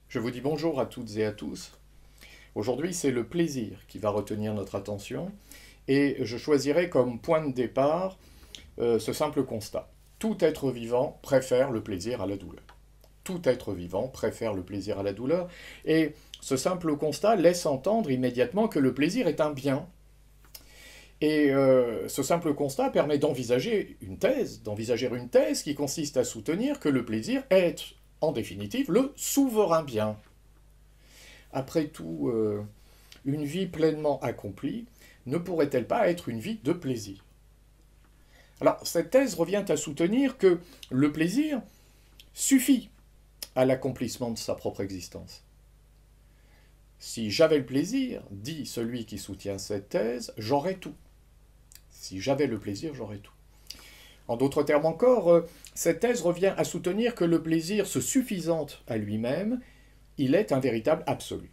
Je vous dis bonjour à toutes et à tous. Aujourd'hui, c'est le plaisir qui va retenir notre attention et je choisirai comme point de départ ce simple constat. Tout être vivant préfère le plaisir à la douleur. Tout être vivant préfère le plaisir à la douleur et ce simple constat laisse entendre immédiatement que le plaisir est un bien. Et ce simple constat permet d'envisager une thèse qui consiste à soutenir que le plaisir est, en définitive, le souverain bien. Après tout, une vie pleinement accomplie ne pourrait-elle pas être une vie de plaisir? Alors, cette thèse revient à soutenir que le plaisir suffit à l'accomplissement de sa propre existence. Si j'avais le plaisir, dit celui qui soutient cette thèse, j'aurais tout. Si j'avais le plaisir, j'aurais tout. En d'autres termes encore, cette thèse revient à soutenir que le plaisir se suffisant à lui-même, il est un véritable absolu.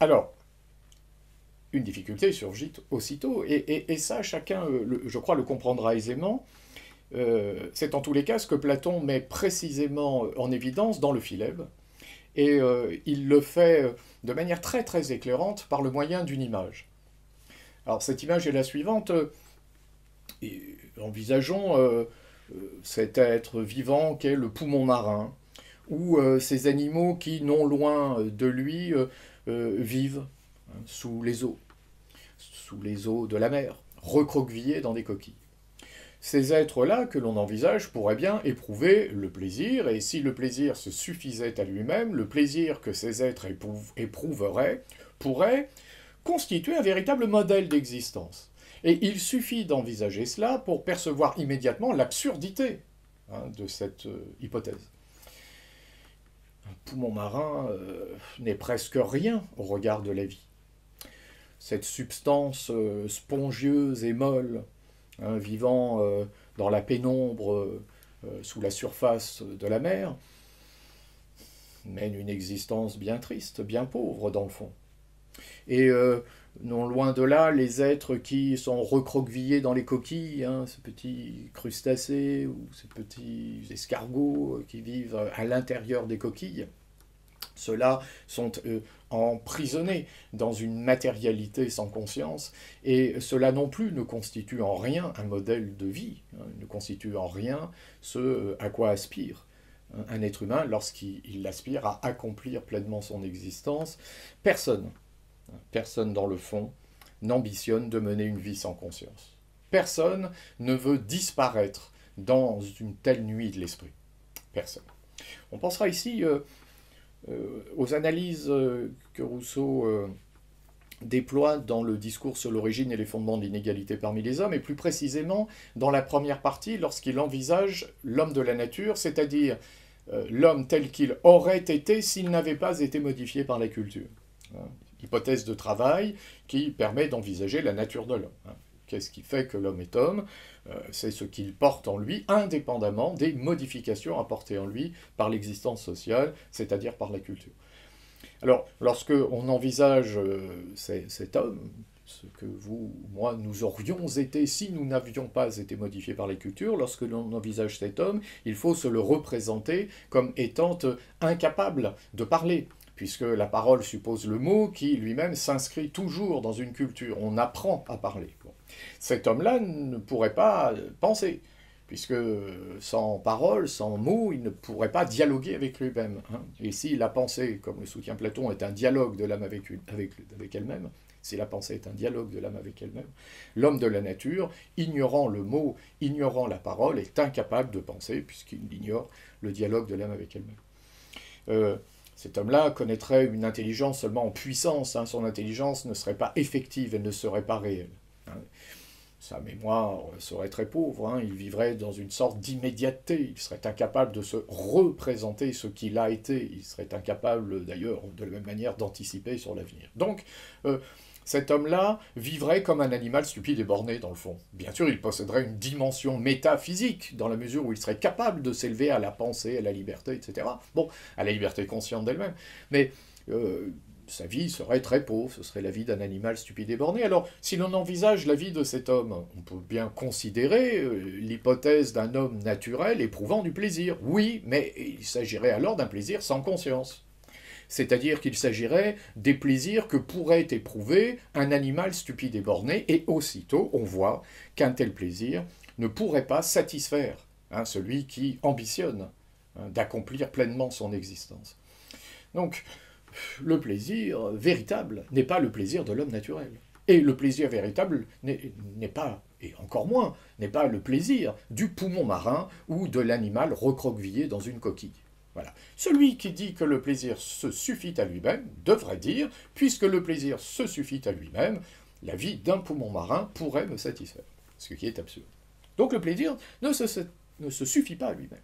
Alors, une difficulté surgit aussitôt, et ça, chacun, je crois, le comprendra aisément. C'est en tous les cas ce que Platon met précisément en évidence dans le Philèbe, et il le fait de manière très très éclairante par le moyen d'une image. Alors cette image est la suivante. Envisageons cet être vivant qu'est le poumon marin, ou ces animaux qui, non loin de lui, vivent sous les eaux de la mer, recroquevillés dans des coquilles. Ces êtres-là que l'on envisage pourraient bien éprouver le plaisir, et si le plaisir se suffisait à lui-même, le plaisir que ces êtres éprouveraient pourrait constituer un véritable modèle d'existence. Et il suffit d'envisager cela pour percevoir immédiatement l'absurdité de cette hypothèse. Un poumon marin n'est presque rien au regard de la vie. Cette substance spongieuse et molle, vivant dans la pénombre sous la surface de la mer, mène une existence bien triste, bien pauvre dans le fond. Et non loin de là, les êtres qui sont recroquevillés dans les coquilles, ces petits crustacés ou ces petits escargots qui vivent à l'intérieur des coquilles, ceux-là sont emprisonnés dans une matérialité sans conscience, et cela non plus ne constitue en rien un modèle de vie, ne constitue en rien ce à quoi aspire un être humain lorsqu'il aspire à accomplir pleinement son existence. Personne dans le fond n'ambitionne de mener une vie sans conscience. Personne ne veut disparaître dans une telle nuit de l'esprit. Personne. On pensera ici aux analyses que Rousseau déploie dans le discours sur l'origine et les fondements de l'inégalité parmi les hommes, et plus précisément dans la première partie, lorsqu'il envisage l'homme de la nature, c'est-à-dire l'homme tel qu'il aurait été s'il n'avait pas été modifié par la culture. Hypothèse de travail qui permet d'envisager la nature de l'homme. Qu'est-ce qui fait que l'homme est homme? C'est ce qu'il porte en lui, indépendamment des modifications apportées en lui par l'existence sociale, c'est-à-dire par la culture. Alors, lorsque on envisage cet homme, ce que vous, moi, nous aurions été si nous n'avions pas été modifiés par la culture, lorsque l'on envisage cet homme, il faut se le représenter comme étant incapable de parler, puisque la parole suppose le mot qui lui-même s'inscrit toujours dans une culture. On apprend à parler. Bon. Cet homme-là ne pourrait pas penser, puisque sans parole, sans mots, il ne pourrait pas dialoguer avec lui-même. Et si la pensée, comme le soutient Platon, est un dialogue de l'âme avec elle-même, si la pensée est un dialogue de l'âme avec elle-même, l'homme de la nature, ignorant le mot, ignorant la parole, est incapable de penser, puisqu'il ignore le dialogue de l'âme avec elle-même. Cet homme-là connaîtrait une intelligence seulement en puissance, son intelligence ne serait pas effective, elle ne serait pas réelle. Sa mémoire serait très pauvre, il vivrait dans une sorte d'immédiateté, il serait incapable de se représenter ce qu'il a été, il serait incapable d'ailleurs de la même manière d'anticiper sur l'avenir. Donc, cet homme-là vivrait comme un animal stupide et borné, dans le fond. Bien sûr, il posséderait une dimension métaphysique, dans la mesure où il serait capable de s'élever à la pensée, à la liberté, etc. Bon, à la liberté consciente d'elle-même. Mais sa vie serait très pauvre, ce serait la vie d'un animal stupide et borné. Alors, si l'on envisage la vie de cet homme, on peut bien considérer l'hypothèse d'un homme naturel éprouvant du plaisir. Oui, mais il s'agirait alors d'un plaisir sans conscience. c'est-à-dire qu'il s'agirait des plaisirs que pourrait éprouver un animal stupide et borné, et aussitôt on voit qu'un tel plaisir ne pourrait pas satisfaire celui qui ambitionne d'accomplir pleinement son existence. Donc, le plaisir véritable n'est pas le plaisir de l'homme naturel. Et le plaisir véritable n'est pas, et encore moins, n'est pas le plaisir du poumon marin ou de l'animal recroquevillé dans une coquille. Voilà. Celui qui dit que le plaisir se suffit à lui-même devrait dire, puisque le plaisir se suffit à lui-même, la vie d'un poumon marin pourrait me satisfaire. Ce qui est absurde. Donc le plaisir ne se suffit pas à lui-même.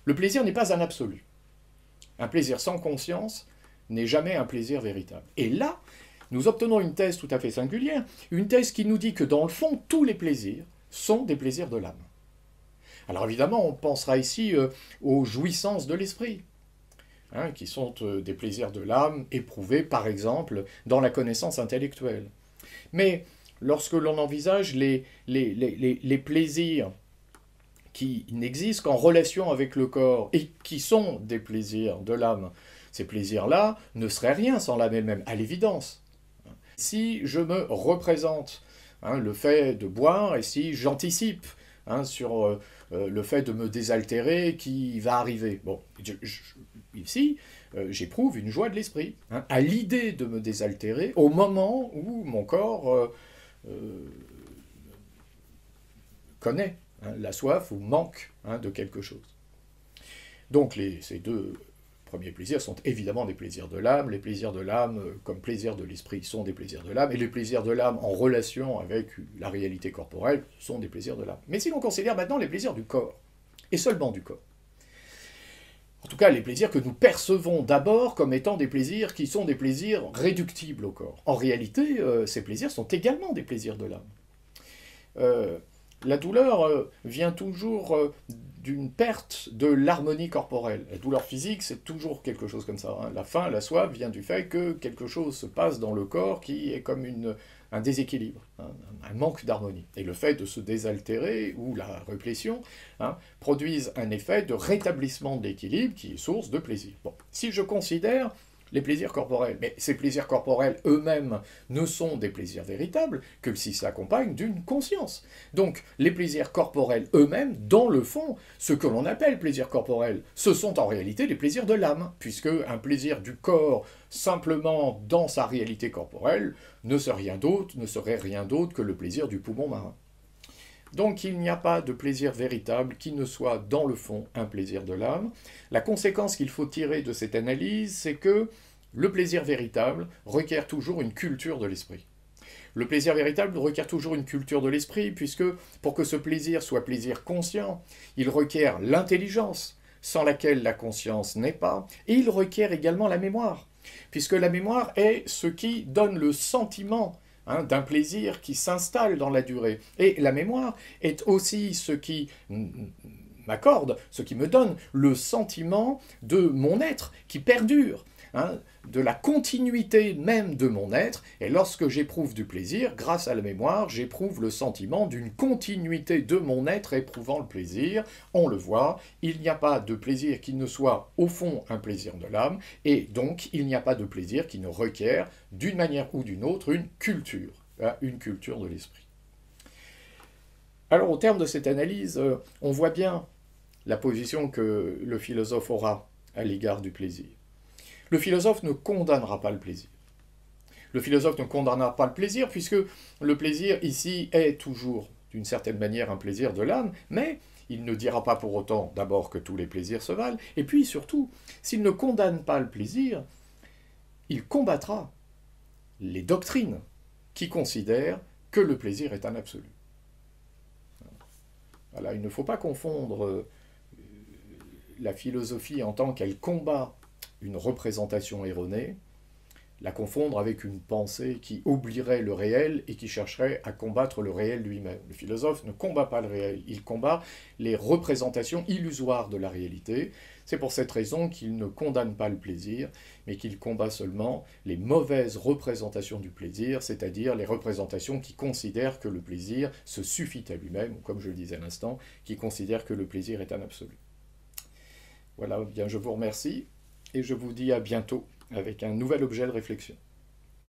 Le plaisir n'est pas un absolu. Un plaisir sans conscience n'est jamais un plaisir véritable. Et là, nous obtenons une thèse tout à fait singulière, une thèse qui nous dit que dans le fond, tous les plaisirs sont des plaisirs de l'âme. Alors évidemment, on pensera ici aux jouissances de l'esprit, qui sont des plaisirs de l'âme éprouvés, par exemple, dans la connaissance intellectuelle. Mais lorsque l'on envisage les plaisirs qui n'existent qu'en relation avec le corps et qui sont des plaisirs de l'âme, ces plaisirs-là ne seraient rien sans l'âme elle-même, à l'évidence. Si je me représente le fait de boire et si j'anticipe sur le fait de me désaltérer qui va arriver, bon, ici, j'éprouve une joie de l'esprit à l'idée de me désaltérer au moment où mon corps connaît la soif ou manque de quelque chose. Donc ces deux premiers plaisirs sont évidemment des plaisirs de l'âme. Les plaisirs de l'âme, comme plaisirs de l'esprit, sont des plaisirs de l'âme, et les plaisirs de l'âme en relation avec la réalité corporelle sont des plaisirs de l'âme. Mais si l'on considère maintenant les plaisirs du corps, et seulement du corps, en tout cas les plaisirs que nous percevons d'abord comme étant des plaisirs qui sont des plaisirs réductibles au corps. En réalité, ces plaisirs sont également des plaisirs de l'âme. La douleur vient toujours d'une perte de l'harmonie corporelle. La douleur physique, c'est toujours quelque chose comme ça. La faim, la soif vient du fait que quelque chose se passe dans le corps qui est comme un déséquilibre, un manque d'harmonie. Et le fait de se désaltérer, ou la réplétion, produisent un effet de rétablissement de l'équilibre qui est source de plaisir. Bon, si je considère les plaisirs corporels, mais ces plaisirs corporels eux-mêmes ne sont des plaisirs véritables que s'ils s'accompagnent d'une conscience. Donc les plaisirs corporels eux-mêmes, dans le fond, ce que l'on appelle plaisirs corporels, ce sont en réalité les plaisirs de l'âme, puisque un plaisir du corps simplement dans sa réalité corporelle ne serait rien d'autre que le plaisir du poumon marin. Donc il n'y a pas de plaisir véritable qui ne soit dans le fond un plaisir de l'âme. La conséquence qu'il faut tirer de cette analyse, c'est que le plaisir véritable requiert toujours une culture de l'esprit. Le plaisir véritable requiert toujours une culture de l'esprit, puisque pour que ce plaisir soit plaisir conscient, il requiert l'intelligence, sans laquelle la conscience n'est pas, et il requiert également la mémoire, puisque la mémoire est ce qui donne le sentiment d'un plaisir qui s'installe dans la durée. Et la mémoire est aussi ce qui m'accorde, ce qui me donne le sentiment de mon être qui perdure, de la continuité même de mon être, et lorsque j'éprouve du plaisir, grâce à la mémoire, j'éprouve le sentiment d'une continuité de mon être éprouvant le plaisir. On le voit, il n'y a pas de plaisir qui ne soit au fond un plaisir de l'âme, et donc il n'y a pas de plaisir qui ne requiert d'une manière ou d'une autre une culture de l'esprit. Alors au terme de cette analyse, on voit bien la position que le philosophe aura à l'égard du plaisir. Le philosophe ne condamnera pas le plaisir. Le philosophe ne condamnera pas le plaisir, puisque le plaisir ici est toujours, d'une certaine manière, un plaisir de l'âme, mais il ne dira pas pour autant d'abord que tous les plaisirs se valent, et puis surtout, s'il ne condamne pas le plaisir, il combattra les doctrines qui considèrent que le plaisir est un absolu. Voilà, il ne faut pas confondre la philosophie en tant qu'elle combat une représentation erronée, la confondre avec une pensée qui oublierait le réel et qui chercherait à combattre le réel lui-même. Le philosophe ne combat pas le réel, il combat les représentations illusoires de la réalité. C'est pour cette raison qu'il ne condamne pas le plaisir, mais qu'il combat seulement les mauvaises représentations du plaisir, c'est-à-dire les représentations qui considèrent que le plaisir se suffit à lui-même, ou comme je le disais à l'instant, qui considèrent que le plaisir est un absolu. Voilà, bien je vous remercie. et je vous dis à bientôt avec un nouvel objet de réflexion.